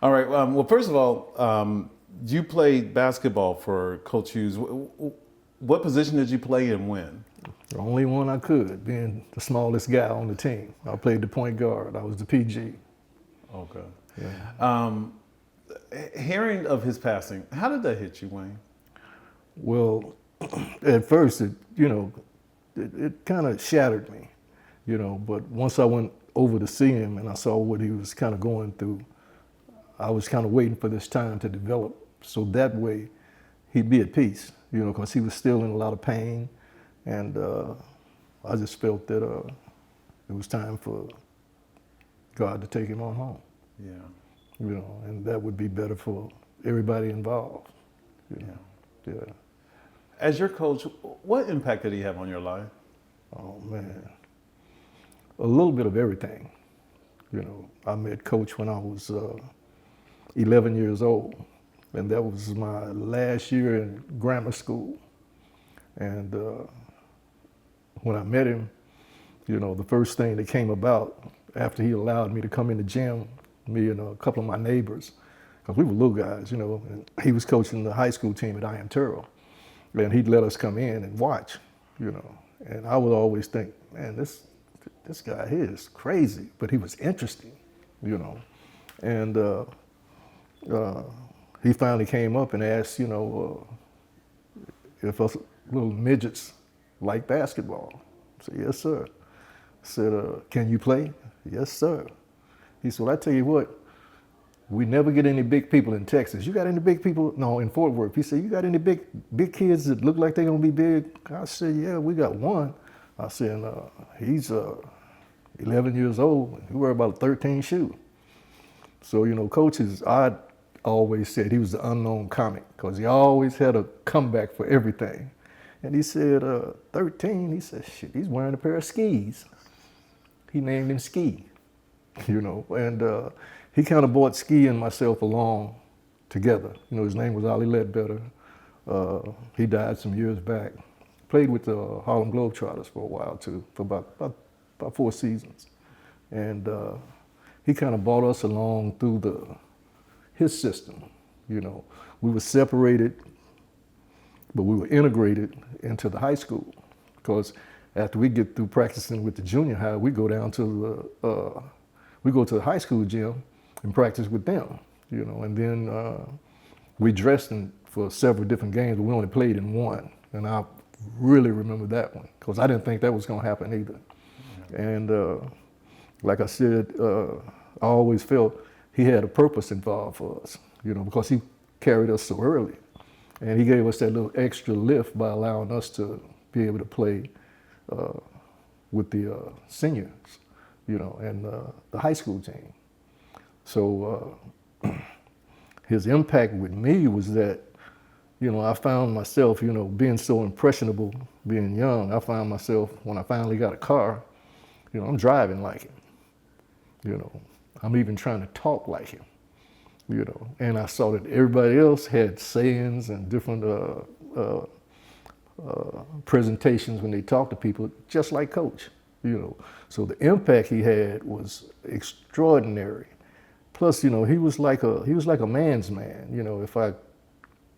All right. Well, first of all, you played basketball for Coach Hughes. What position did you play and when? The only one I could, being the smallest guy on the team. I played the point guard. I was the PG. Okay. Yeah. Hearing of his passing, how did that hit you, Wayne? Well, at first, it kind of shattered me, but once I went over to see him and I saw what he was kind of going through, I was kind of waiting for this time to develop so that way he'd be at peace, because he was still in a lot of pain. And I just felt that it was time for God to take him on home. Yeah. And that would be better for everybody involved. Yeah. As your coach, what impact did he have on your life? Oh man, a little bit of everything. I met Coach when I was 11 years old, and that was my last year in grammar school. And when I met him, the first thing that came about after he allowed me to come in the gym, me and a couple of my neighbors, because we were little guys, and he was coaching the high school team at I Am Terrell, and he'd let us come in and watch, and I would always think, man, this guy here is crazy, but he was interesting, and he finally came up and asked, if us little midgets like basketball. I said, yes, sir. I said, can you play? Yes, sir. He said, well, I tell you what, we never get any big people in Texas. You got any big people? No, in Fort Worth. He said, you got any big kids that look like they're gonna be big? I said, yeah, we got one. I said, he's 11 years old. He wear about a 13 shoe. So, coaches, I always said he was the unknown comic because he always had a comeback for everything. And he said, 13, he said, shit, he's wearing a pair of skis. He named him Ski, and he kind of brought Ski and myself along together. His name was Ollie Ledbetter. He died some years back. Played with the Harlem Globetrotters for a while too, for about 4 seasons. And he kind of brought us along through his system. We were separated, but we were integrated into the high school, because after we get through practicing with the junior high, we go down to the high school gym and practice with them, and then we dressed for several different games, but we only played in one. And I really remember that one, because I didn't think that was gonna happen either. And like I said, I always felt he had a purpose involved for us, because he carried us so early. And he gave us that little extra lift by allowing us to be able to play with the seniors, and the high school team. So his impact with me was that, I found myself, being so impressionable, being young. I found myself, when I finally got a car, I'm driving like him. I'm even trying to talk like him. And I saw that everybody else had sayings and different presentations when they talked to people, just like Coach. So the impact he had was extraordinary. Plus, he was like a man's man. If I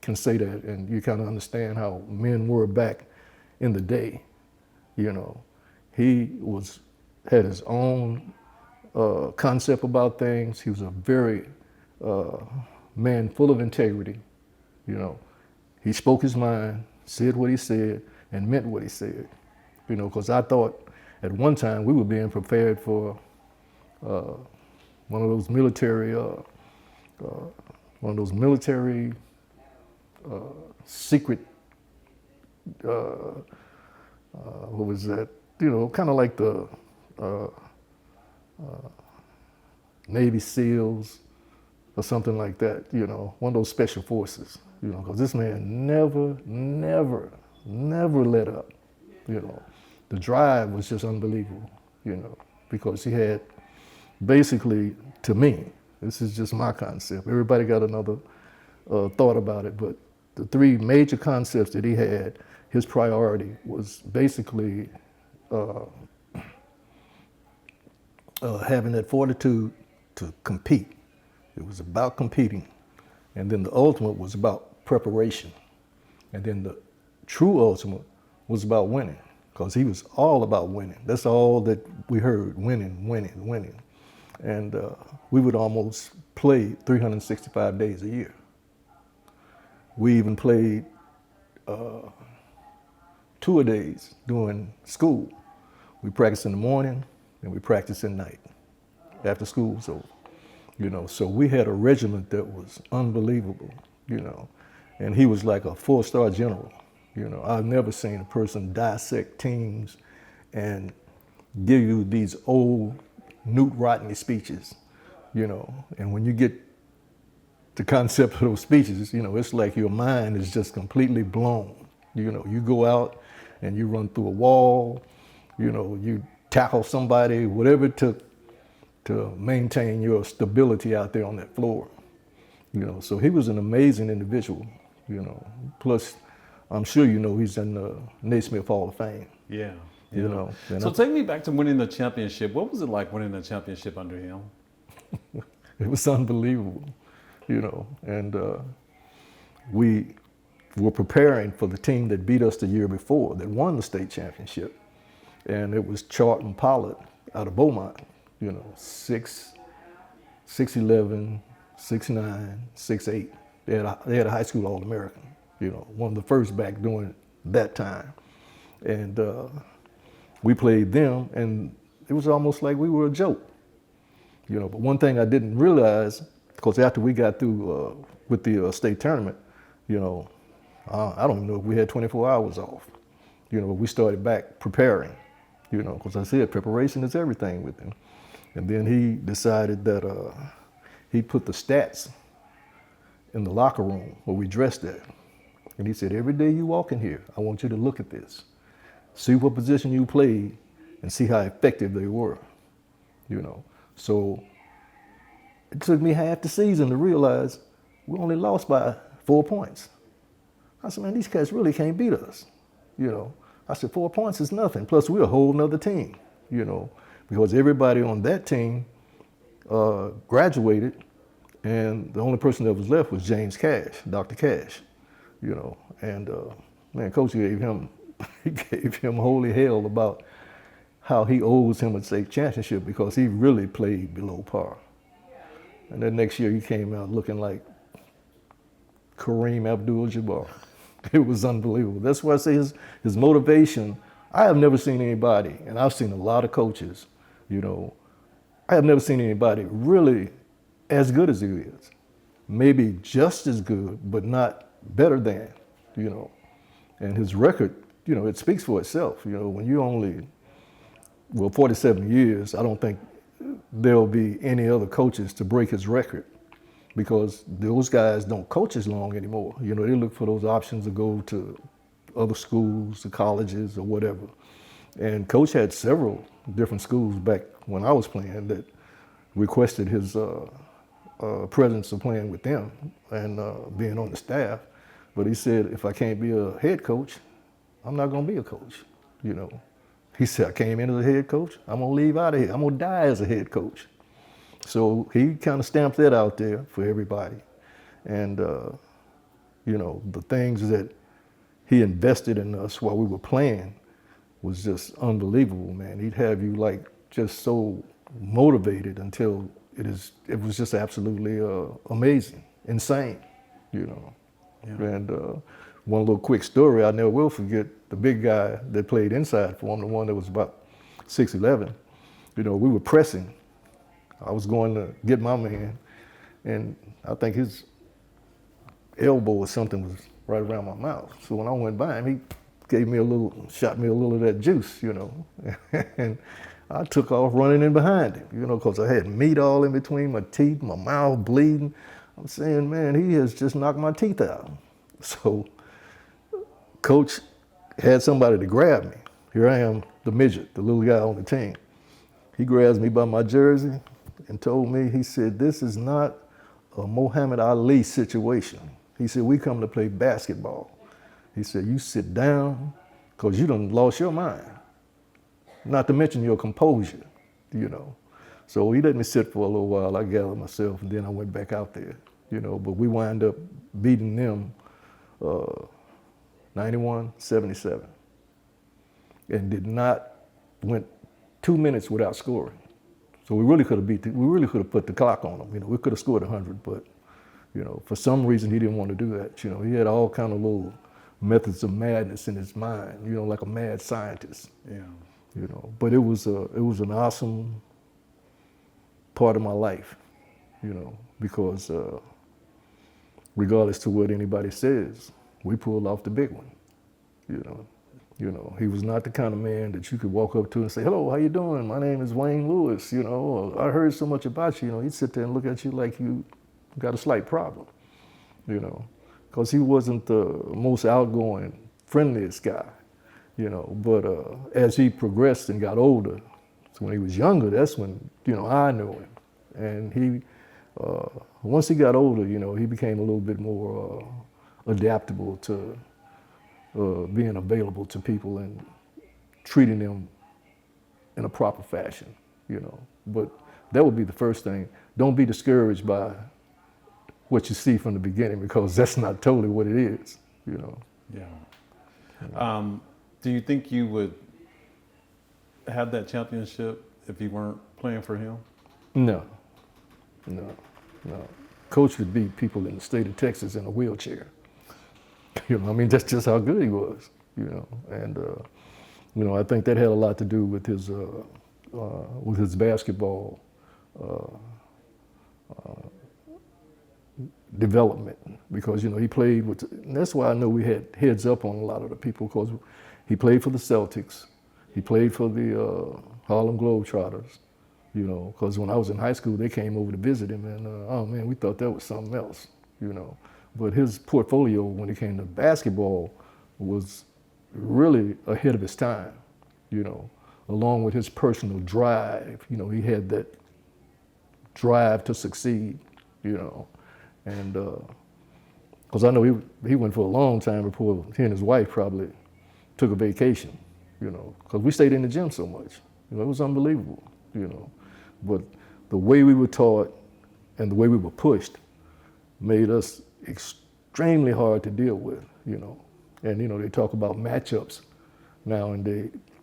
can say that, and you kind of understand how men were back in the day. He had his own concept about things. He was a very man full of integrity. He spoke his mind, said what he said, and meant what he said. Because I thought at one time we were being prepared for one of those military secret, what was that? Kind of like the Navy SEALs or something like that, one of those special forces, because this man never let up, The drive was just unbelievable, because he had basically, to me, this is just my concept, everybody got another thought about it, but the 3 major concepts that he had, his priority was basically having that fortitude to compete, It was about competing. And then the ultimate was about preparation. And then the true ultimate was about winning, because he was all about winning. That's all that we heard, winning, winning, winning. And we would almost play 365 days a year. We even played two-a-days during school. We practiced in the morning and we practiced at night after school was over. You know, so we had a regiment that was unbelievable, you know, and he was like a 4-star general. You know, I've never seen a person dissect teams and give you these old Newt Rodney speeches, you know, and when you get the concept of those speeches, you know, it's like your mind is just completely blown. You know, you go out and you run through a wall, you know, you tackle somebody, whatever it took to maintain your stability out there on that floor. You know, so he was an amazing individual, you know. Plus, I'm sure you know he's in the Naismith Hall of Fame. Yeah. You know. So take me back to winning the championship. What was it like winning the championship under him? It was unbelievable, you know. And we were preparing for the team that beat us the year before, that won the state championship. And it was Charlton Pollard out of Beaumont, you know, 6'11", 6'9", 6'8". They had a high school All-American, you know, one of the first back during that time. And we played them, and it was almost like we were a joke, you know. But one thing I didn't realize, because after we got through with the state tournament, you know, I don't even know if we had 24 hours off. You know, we started back preparing, you know, because I said preparation is everything with him. And then he decided that he put the stats in the locker room where we dressed at. And he said, every day you walk in here, I want you to look at this. See what position you played and see how effective they were, you know. So it took me half the season to realize we only lost by 4 points. I said, man, these cats really can't beat us, you know. I said, 4 points is nothing. Plus, we're a whole nother team, you know, because everybody on that team graduated, and the only person that was left was James Cash, Dr. Cash, you know. And man, Coach gave him holy hell about how he owes him a state championship because he really played below par. And then next year he came out looking like Kareem Abdul-Jabbar. It was unbelievable. That's why I say his motivation, I have never seen anybody, and I've seen a lot of coaches, you know, I have never seen anybody really as good as he is. Maybe just as good, but not better than, you know. And his record, you know, it speaks for itself. You know, when you only, 47 years, I don't think there'll be any other coaches to break his record, because those guys don't coach as long anymore. You know, they look for those options to go to other schools, to colleges or whatever. And Coach had several different schools back when I was playing that requested his presence of playing with them and being on the staff. But he said, if I can't be a head coach, I'm not gonna be a coach, you know. He said, I came in as a head coach, I'm gonna leave out of here. I'm gonna die as a head coach. So he kind of stamped that out there for everybody. And, you know, the things that he invested in us while we were playing was just unbelievable, man. He'd have you like just so motivated until it was just absolutely amazing, insane, you know. Yeah. And one little quick story I never will forget, the big guy that played inside for him, the one that was about 6'11", you know, we were pressing. I was going to get my man, and I think his elbow or something was right around my mouth. So when I went by him, he gave me shot me a little of that juice, you know. And I took off running in behind him, you know, because I had meat all in between my teeth, my mouth bleeding. I'm saying, man, he has just knocked my teeth out. So Coach had somebody to grab me. Here I am, the midget, the little guy on the team. He grabs me by my jersey and told me, he said, this is not a Muhammad Ali situation. He said, we come to play basketball. He said, you sit down, because you done lost your mind. Not to mention your composure, you know. So he let me sit for a little while. I gathered myself, and then I went back out there, But we wind up beating them 91-77, and did not went 2 minutes without scoring. So we really could have we really could have put the clock on them. We could have scored 100, but for some reason he didn't want to do that. He had all kind of little methods of madness in his mind. Like a mad scientist. Yeah. But it was an awesome part of my life. Because regardless to what anybody says, we pulled off the big one. He was not the kind of man that you could walk up to and say, "Hello, how you doing? My name is Wayne Lewis. Or, I heard so much about you." He'd sit there and look at you like you got a slight problem. Because he wasn't the most outgoing, friendliest guy. But as he progressed and got older, so when he was younger, that's when I knew him, and he. Once he got older, he became a little bit more adaptable to being available to people and treating them in a proper fashion, But that would be the first thing. Don't be discouraged by what you see from the beginning, because that's not totally what it is, Yeah. Do you think you would have that championship if you weren't playing for him? No. Coach would beat people in the state of Texas in a wheelchair. That's just how good he was, And, I think that had a lot to do with his basketball development, because, he played with, and that's why I know we had heads up on a lot of the people, because he played for the Celtics. He played for the Harlem Globetrotters. Because when I was in high school, they came over to visit him, and oh man, we thought that was something else, But his portfolio, when it came to basketball, was really ahead of his time, along with his personal drive. He had that drive to succeed, and because I know he went for a long time before he and his wife probably took a vacation, because we stayed in the gym so much. It was unbelievable, But the way we were taught and the way we were pushed made us extremely hard to deal with, And, they talk about matchups now, and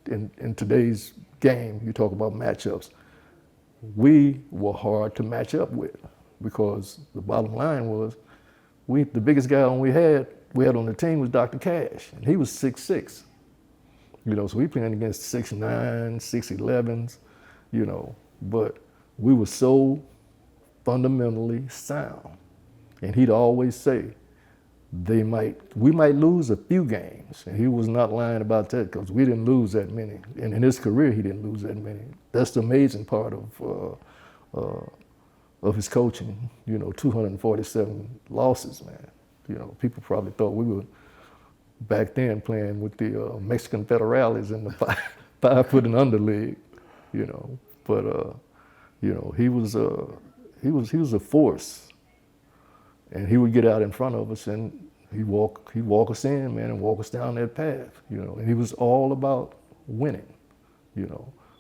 in today's game, you talk about matchups. We were hard to match up with, because the bottom line was, the biggest guy we had on the team was Dr. Cash, and he was 6'6". So we playing against 6'9", 6'11s, But we were so fundamentally sound. And he'd always say, we might lose a few games. And he was not lying about that, because we didn't lose that many. And in his career, he didn't lose that many. That's the amazing part of his coaching, 247 losses, man. People probably thought we were back then playing with the Mexican Federales in the 5 foot and under league, But he was a force, and he would get out in front of us, and he'd walk us in, man, and walk us down that path, And he was all about winning,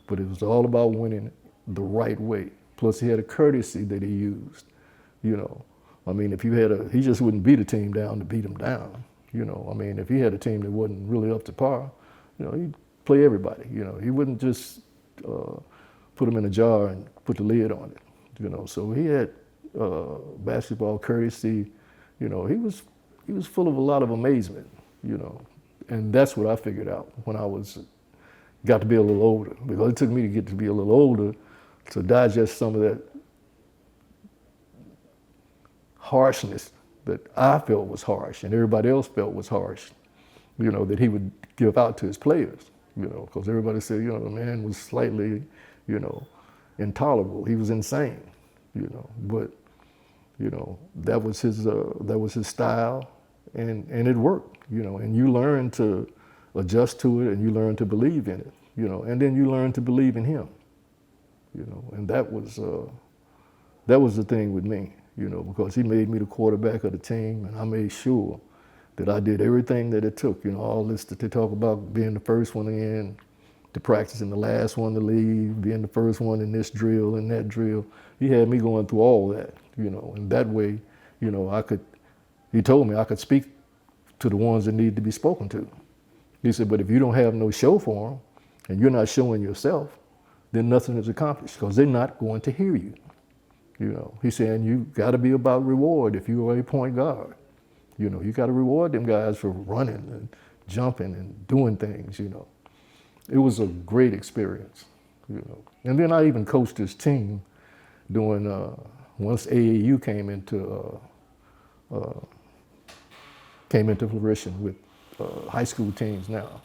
But it was all about winning the right way. Plus, he had a courtesy that he used, If he just wouldn't beat a team down to beat them down, If he had a team that wasn't really up to par, he'd play everybody, He wouldn't just put them in a jar and put the lid on it, So he had basketball courtesy, He was full of a lot of amazement, And that's what I figured out when I got to be a little older, because it took me to get to be a little older to digest some of that harshness that I felt was harsh and everybody else felt was harsh, that he would give out to his players, because everybody said, the man was slightly, intolerable. He was insane, but, that was his style, and it worked, and you learn to adjust to it, and you learn to believe in it, and then you learn to believe in him, and that was the thing with me, because he made me the quarterback of the team, and I made sure that I did everything that it took, all this that they talk about being the first one in, to practice and the last one to leave, being the first one in this drill and that drill. He had me going through all that, and that way, he told me I could speak to the ones that need to be spoken to. He said, but if you don't have no show for them and you're not showing yourself, then nothing is accomplished because they're not going to hear you. He's saying you got to be about reward if you are a point guard. You got to reward them guys for running and jumping and doing things. It was a great experience. And then I even coached this team during once AAU came into fruition with high school teams now,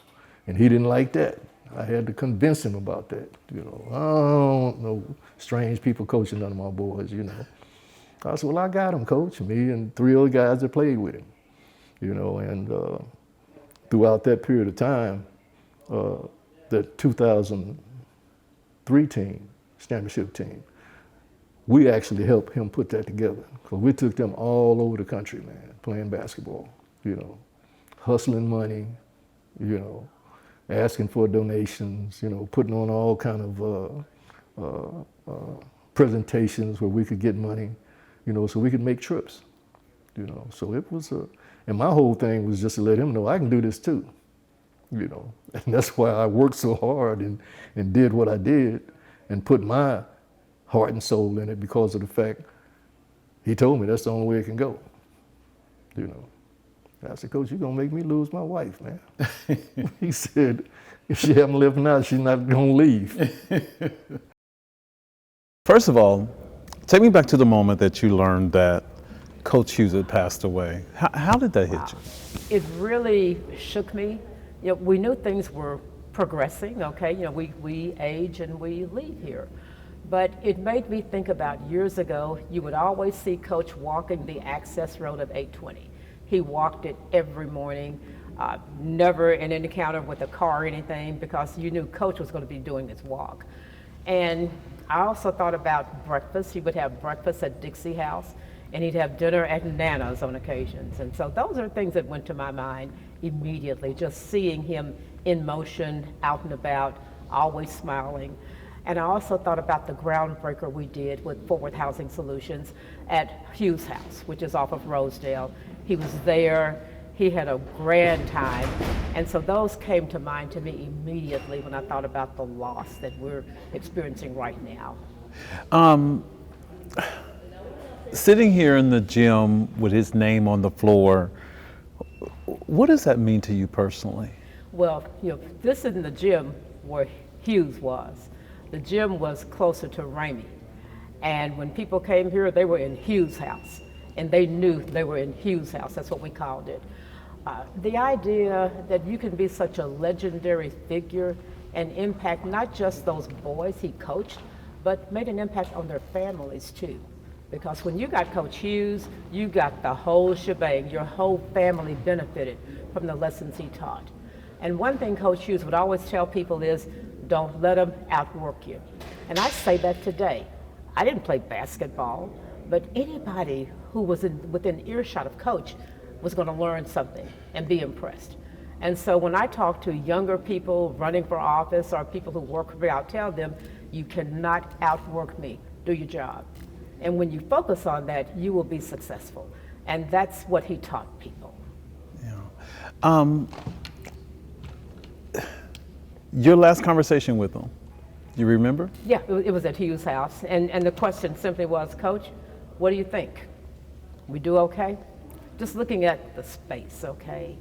and he didn't like that. I had to convince him about that. I don't know strange people coaching none of my boys. I said, well, I got him, coach. Me and 3 other guys that played with him. And throughout that period of time, the 2003 team, championship team, we actually helped him put that together because we took them all over the country, man, playing basketball. Hustling money, asking for donations, putting on all kind of presentations where we could get money, so we could make trips, So it was and my whole thing was just to let him know I can do this too, and that's why I worked so hard and did what I did and put my heart and soul in it because of the fact he told me that's the only way it can go, I said, Coach, you're going to make me lose my wife, man. He said, if she haven't left now, she's not going to leave. First of all, take me back to the moment that you learned that Coach Hughes had passed away. How did that hit you? It really shook me. We knew things were progressing, okay? We age and we leave here. But it made me think about years ago, you would always see Coach walking the access road of 820. He walked it every morning, never in an encounter with a car or anything because you knew Coach was going to be doing this walk. And I also thought about breakfast. He would have breakfast at Dixie House and he'd have dinner at Nana's on occasions. And so those are things that went to my mind immediately, just seeing him in motion, out and about, always smiling. And I also thought about the groundbreaker we did with Fort Worth Housing Solutions at Hughes House, which is off of Rosedale. He was there, he had a grand time. And so those came to mind to me immediately when I thought about the loss that we're experiencing right now. Sitting here in the gym with his name on the floor, what does that mean to you personally? Well, this isn't the gym where Hughes was. The gym was closer to Ramey. And when people came here, they were in Hughes House. And they knew they were in Hughes House. That's what we called it. The idea that you can be such a legendary figure and impact not just those boys he coached, but made an impact on their families too. Because when you got Coach Hughes, you got the whole shebang. Your whole family benefited from the lessons he taught. And one thing Coach Hughes would always tell people is, don't let them outwork you. And I say that today. I didn't play basketball, but anybody who was within earshot of Coach was going to learn something and be impressed. And so when I talk to younger people running for office or people who work for me, I'll tell them, you cannot outwork me. Do your job. And when you focus on that, you will be successful. And that's what he taught people. Yeah. Your last conversation with him, you remember? Yeah, it was at Hughes House. And the question simply was, Coach, what do you think? We do okay? Just looking at the space, okay?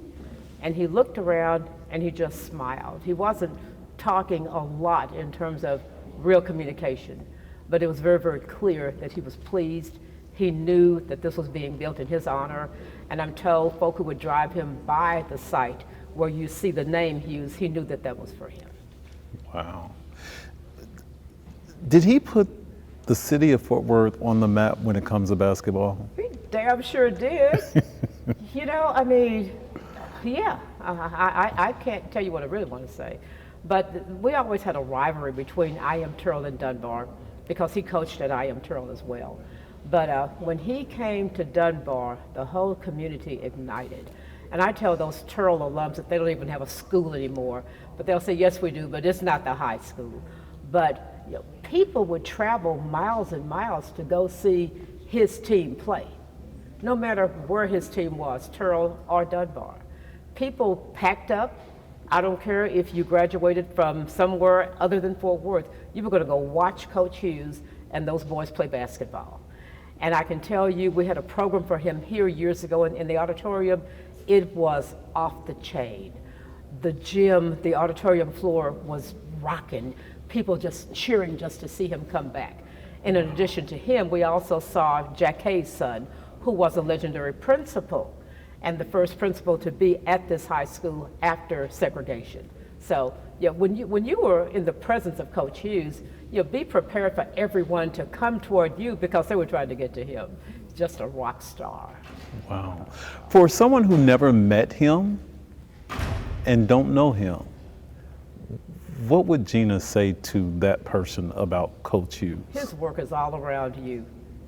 And he looked around and he just smiled. He wasn't talking a lot in terms of real communication, but it was very, very clear that he was pleased. He knew that this was being built in his honor. And I'm told folk who would drive him by the site where you see the name Hughes, he knew that that was for him. Wow. Did he put the city of Fort Worth on the map when it comes to basketball? He damn sure did. I mean, yeah, I can't tell you what I really want to say. But we always had a rivalry between I.M. Turl and Dunbar because he coached at I.M. Turl as well. But when he came to Dunbar, the whole community ignited. And I tell those Turl alums that they don't even have a school anymore, but they'll say, yes, we do, but it's not the high school. But people would travel miles and miles to go see his team play, no matter where his team was, Turl or Dunbar. People packed up. I don't care if you graduated from somewhere other than Fort Worth, you were going to go watch Coach Hughes and those boys play basketball. And I can tell you, we had a program for him here years ago in the auditorium. It was off the chain. The gym, the auditorium floor was rocking. People just cheering just to see him come back. And in addition to him, we also saw Jack Hayes' son, who was a legendary principal and the first principal to be at this high school after segregation. So yeah, when you were in the presence of Coach Hughes, be prepared for everyone to come toward you because they were trying to get to him. Just a rock star. Wow. For someone who never met him and don't know him, what would Gina say to that person about Coach Hughes? His work is all around you.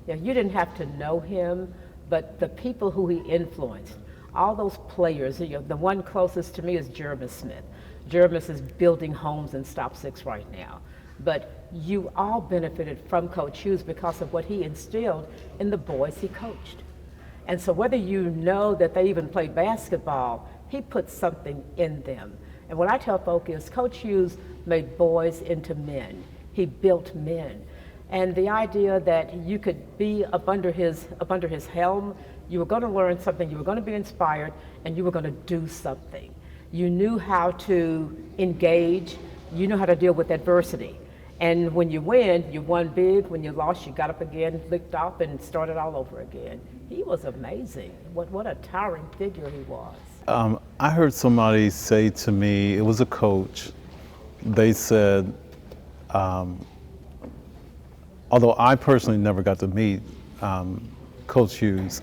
You didn't have to know him, but the people who he influenced, all those players, the one closest to me is Jeremy Smith. Jeremy is building homes in Stop 6 right now. But you all benefited from Coach Hughes because of what he instilled in the boys he coached. And so whether you know that they even played basketball, he put something in them. And what I tell folk is Coach Hughes made boys into men. He built men. And the idea that you could be up under his helm, you were going to learn something, you were going to be inspired, and you were going to do something. You knew how to engage, you knew how to deal with adversity. And when you win, you won big. When you lost, you got up again, licked off, and started all over again. He was amazing. What a towering figure he was. I heard somebody say to me, it was a coach, they said, although I personally never got to meet Coach Hughes,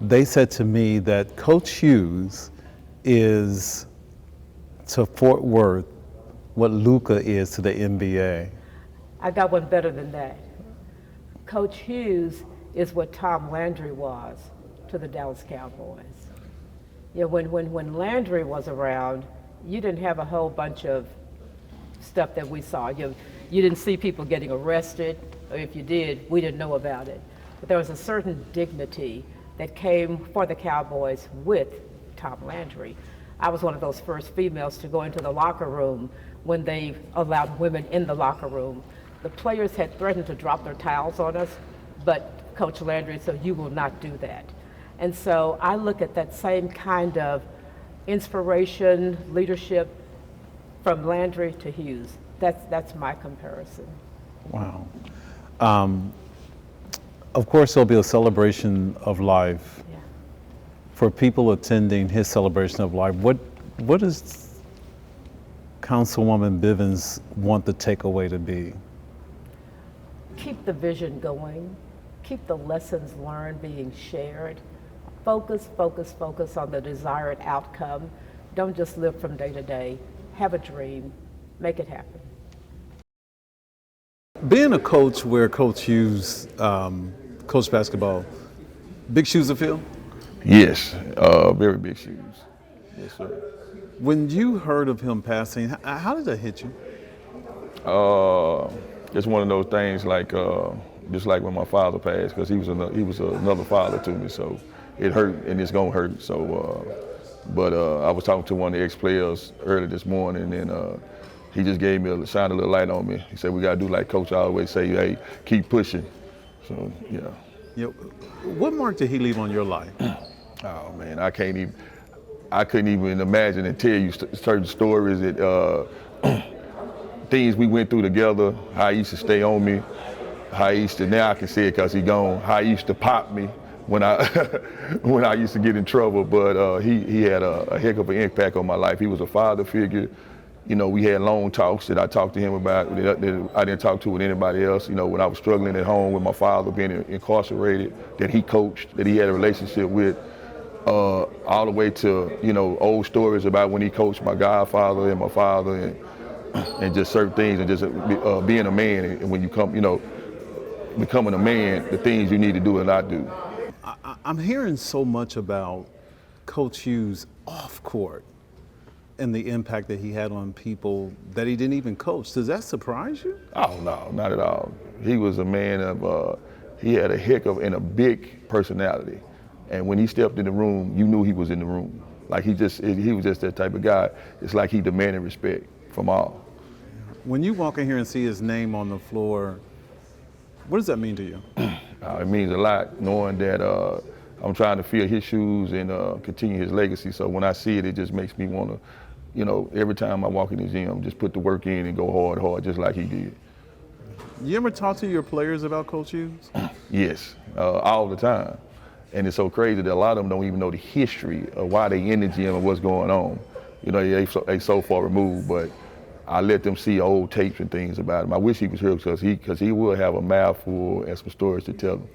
they said to me that Coach Hughes is to Fort Worth what Luka is to the NBA. I got one better than that. Coach Hughes is what Tom Landry was to the Dallas Cowboys. When Landry was around, you didn't have a whole bunch of stuff that we saw. You didn't see people getting arrested, or if you did, we didn't know about it. But there was a certain dignity that came for the Cowboys with Tom Landry. I was one of those first females to go into the locker room when they allowed women in the locker room. The players had threatened to drop their towels on us, but Coach Landry said, you will not do that. And so I look at that same kind of inspiration, leadership from Landry to Hughes. That's my comparison. Wow. Of course, there'll be a celebration of life. Yeah. For people attending his celebration of life, what does Councilwoman Bivens want the takeaway to be? Keep the vision going. Keep the lessons learned being shared. Focus on the desired outcome. Don't just live from day to day. Have a dream. Make it happen. Being a coach where Coach Hughes coached basketball, big shoes to fill? Yes, very big shoes. Yes, sir. When you heard of him passing, how did that hit you? It's one of those things like, just like when my father passed, because he was another father to me. So it hurt, and it's gonna hurt. So, but I was talking to one of the ex-players early this morning, and he just gave me shined a little light on me. He said, "We gotta do like Coach always say, hey, keep pushing." So yeah. What mark did he leave on your life? Oh man, I couldn't even imagine and tell you certain stories that things we went through together. How he used to stay on me. How he used to, now I can say it because he gone. How he used to pop me when I when I used to get in trouble. But he had a heck of an impact on my life. He was a father figure. You know, we had long talks that I talked to him about that I didn't talk to with anybody else. You know, when I was struggling at home with my father being incarcerated, that he coached, that he had a relationship with, all the way to, you know, old stories about when he coached my godfather and my father and just certain things, and just being a man, and when you come, you know, becoming a man, the things you need to do and not do. I'm hearing so much about Coach Hughes off court and the impact that he had on people that he didn't even coach. Does that surprise you? Oh no, not at all. He was a man of, he had a heck of and a big personality. And when he stepped in the room, you knew he was in the room. Like he was just that type of guy. It's like he demanded respect from all. When you walk in here and see his name on the floor, what does that mean to you? It means a lot knowing that I'm trying to fill his shoes and continue his legacy. So when I see it, it just makes me want to, you know, every time I walk in the gym, just put the work in and go hard, just like he did. You ever talk to your players about Coach Hughes? Yes, all the time. And it's so crazy that a lot of them don't even know the history of why they in the gym and what's going on. You know, they so far removed, but I let them see old tapes and things about him. I wish he was here because he would have a mouthful and some stories to tell them.